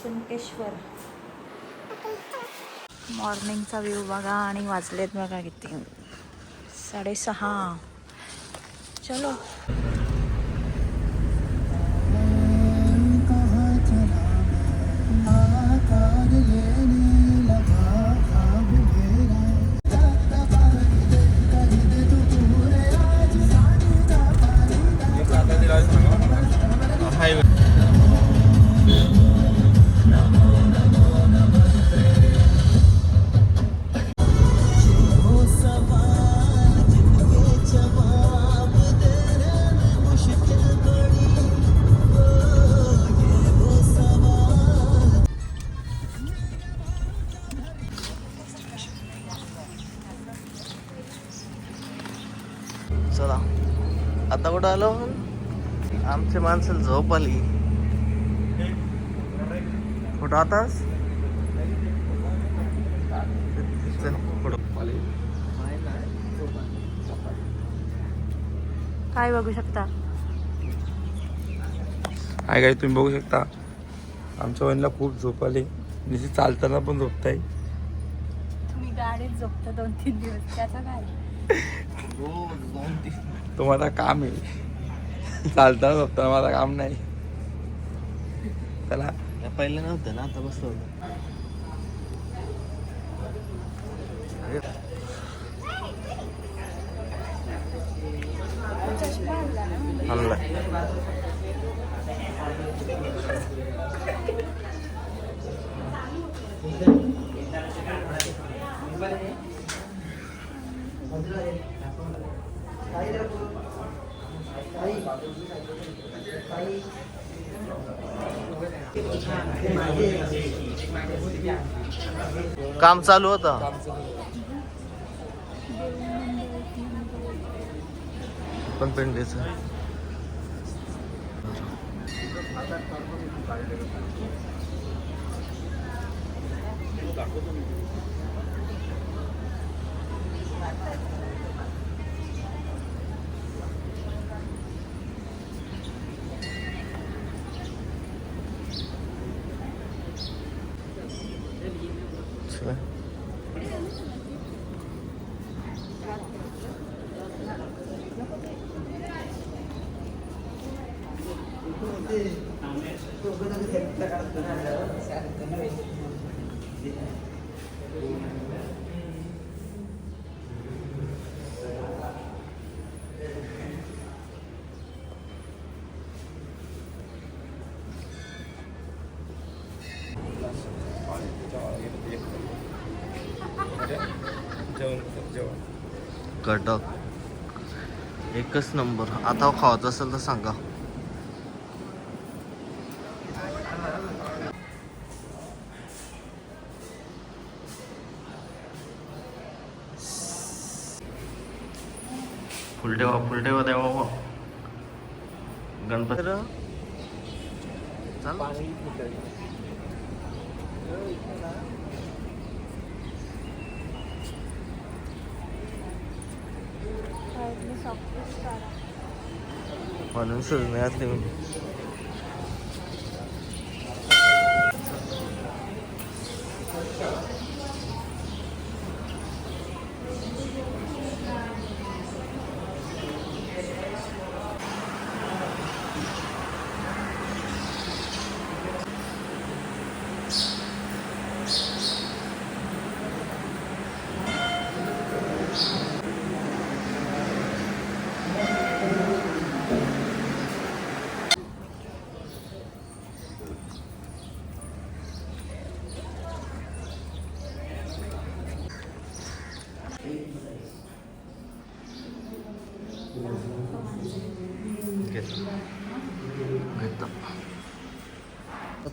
Kunkeshwar. मॉर्निंगचा view बघा आणि वाजलेत बघा किती 6:30. चलो चला आता कुठं आलो. आमच्या माणसाला झोप आली. कुठं आतास काय बघू शकता. काय काय तुम्ही बघू शकता. आमच्या वहिनीला खूप झोप आली. निश्चित चालताना पण झोपताय. तुम्ही गाडीत झोपता 2-3 दिवस त्याचा काय. तो माझा काम आहे. चालताना झोपताना माझा काम नाही. त्याला पहिलं नव्हतं ना, आता बसलो होतं. काम चालू होतं. पण पेंडीचं कडक एकच नंबर. आता खावायचं असेल तर सांगा. फुलटेवा देवा गणपती म्हणून सुरू घातली मी.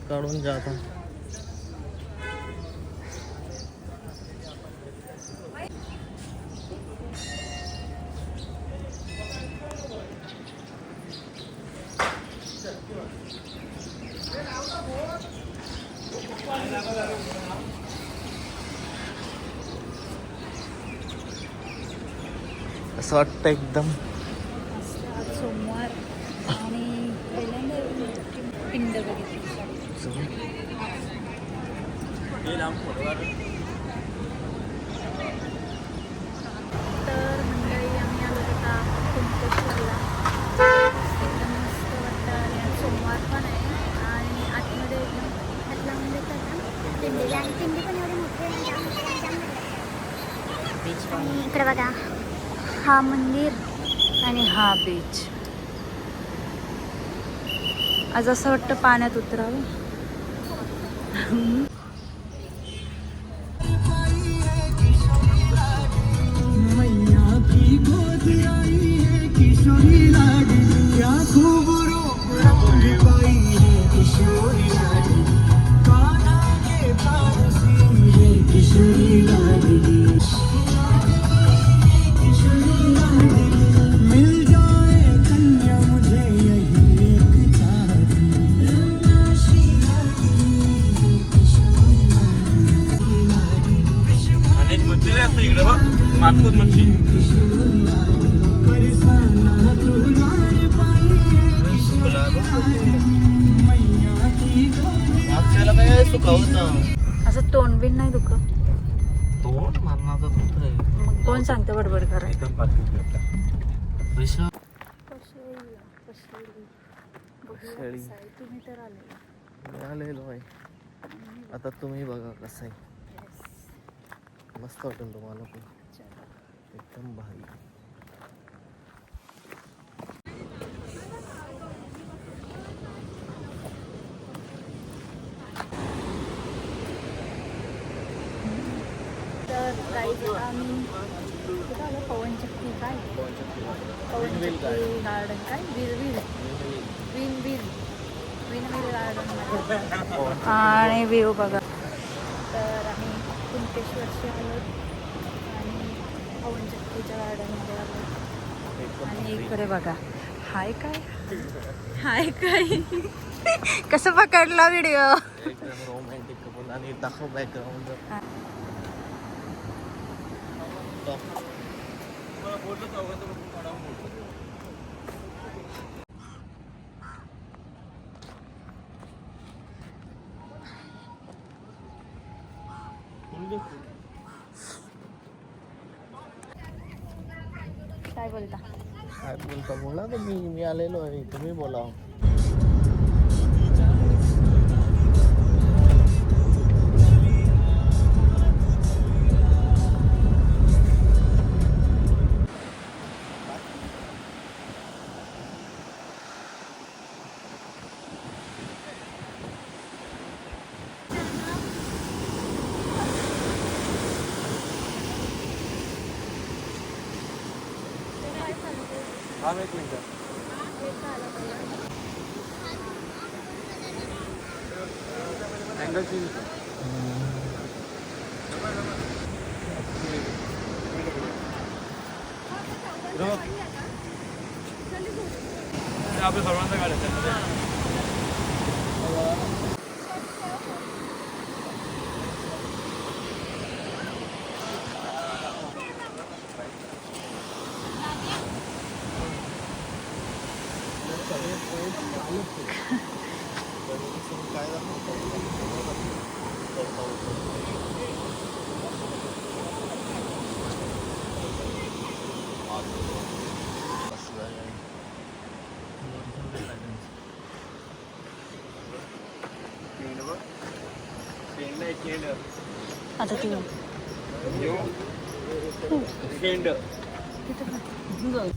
काढून जा आता. असं वाटतं एकदम आज सोमवार आणि पहिल्यांदा पिंड बघितली. तर मंडळी आम्ही आलो होता कुंभेश्वरला. एकदम मस्त वाटतं आणि आज सोमवार पण आहे आणि आतमध्ये एकदम आतल्यामध्ये कसं पिंडीला आणि पिंडी पण एवढी मोठी आणि इकडे बघा हा मंदिर आणि हा बीच. आज असं वाटतं पाण्यात उतरावं. इकडे बघ मागतोच मच्छी. आपल्याला काय सुकावत असं तोंड बिन नाही दुखत. तोंड मरणाचा दुखतंय. मग कोण सांगतं बडबड करायचं. एकदम पातळ. पैसा शेळी तुम्ही तर आले. मिळालेलो आहे. आता तुम्ही बघा कसं आहे. मस्त वाटेल तुम्हाला पण. एकदम भारी. तर काही आम्ही कुठं आलो पवनचक्की काय पवनचक्की गार्डन काय विरविर विनविर गार्डन आणि व्ह्यू बघा. तर आम्ही कुंभेश्वरशी आलो आणि पवनचक्कीच्या गार्डनमध्ये आलो. आणि इकडे बघा हाय काय कसं पकडला व्हिडिओ. एकदम रोमॅन्टिक कपल आणि दाखव बॅकग्राऊंड. काय बोलता. काय बोलता बोला तर मी आलेलो आहे. तुम्ही बोला. एक मिनिट. Angle change. आपल्या सर्वांचा गाड्या आता ती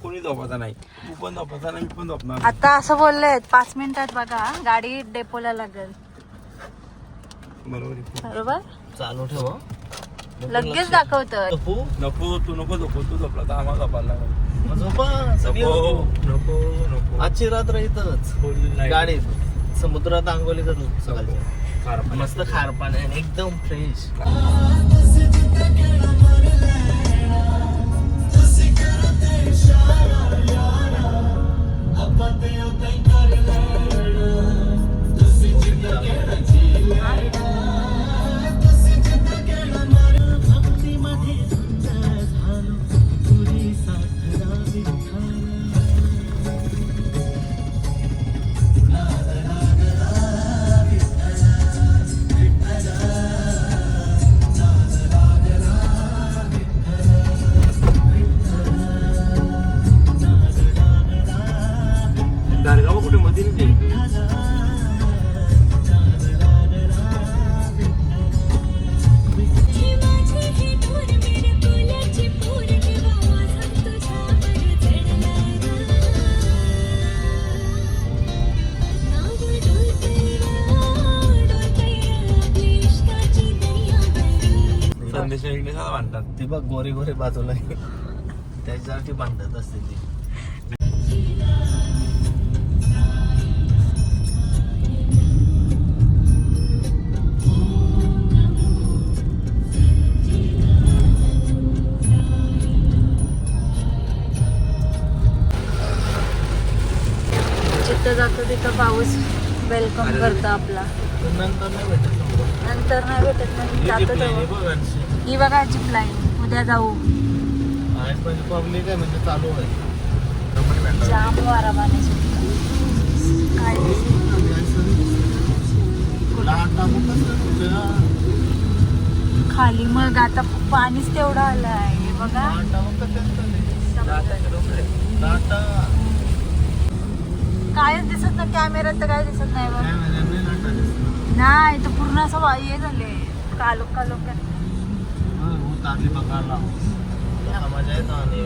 कोणी झोपायचा नाही. तू पण झोपायचा नाही, मी पण झोपणार. आता असं बोललेत 5 मिनिटात बघा गाडी डेपोला लागेल. बरोबर चालू ठेवा. लगेच दाखवतं. नको तू नको झोपू. तू झोपला तर आम्हाला झोपायला लागेल. झोपा सगळी नको नको नको. आजची रात्र इथंच गाडीत समुद्रात आंघोळी करू सकाळच्या. मस्त खार पाणी आणि एकदम फ्रेश. गारगाव कुठे मध्ये नाही. संदेश इंग्लिशात म्हणतात. ते बघ गोरे गोरे बाजूला आहे. त्याच्यासाठी बांधत असते ती. जिथं जातो तिथं पाऊस वेलकम करतो आपला. नंतर नाही भेटत नंबर. नंतर नाही भेटत नाही जातो तेव्हा. ही बघा जीप लाईन उद्या जाऊ. आणि पण पब्लिक आहे म्हणजे चालू आहे. जाम वारा पाणी सुटतं. काय खाली मग आता पाणीच तेवढं आलं आहे. हे बघा कायच दिसत नाही कॅमेऱ्यात तर काय दिसत नाही बघ. नाही तर पूर्ण असं हे झाले कालोख कालोख. मजा येतो आणि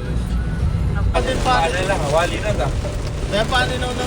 हवा आली ना का पाणी नव्हतं.